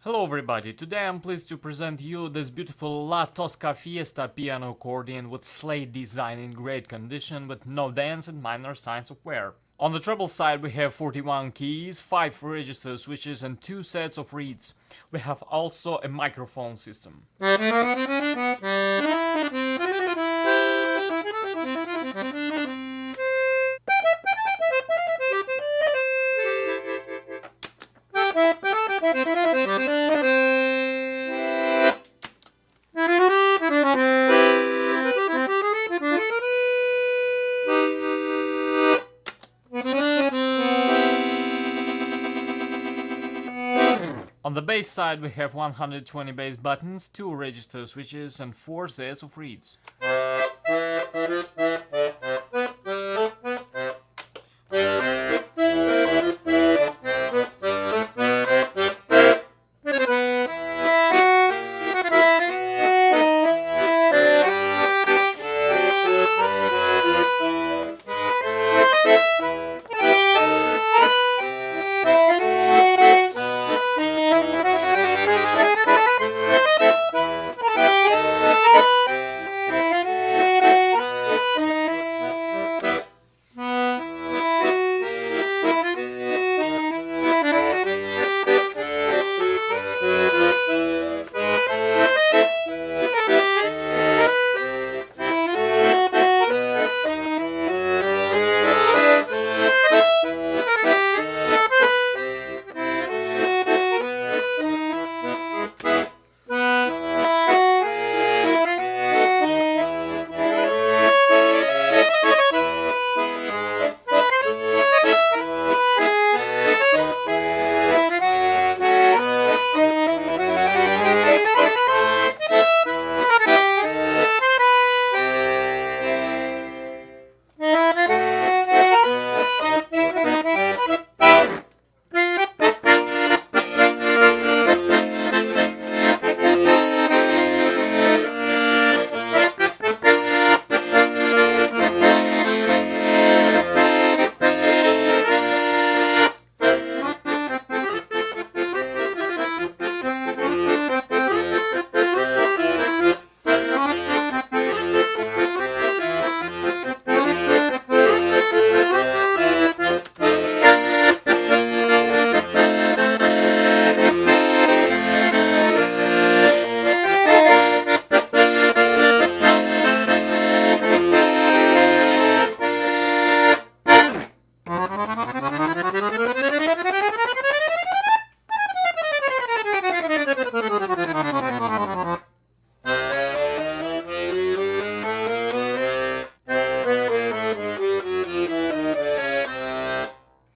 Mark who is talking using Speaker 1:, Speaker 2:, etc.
Speaker 1: Hello everybody, today I'm pleased to present you this beautiful La Tosca Fiesta piano accordion with slate design in great condition with no dents and minor signs of wear. On the treble side we have 41 keys, 5 register switches and 2 sets of reeds. We have also a microphone system. On the bass side we have 120 bass buttons, 2 register switches and 4 sets of reeds.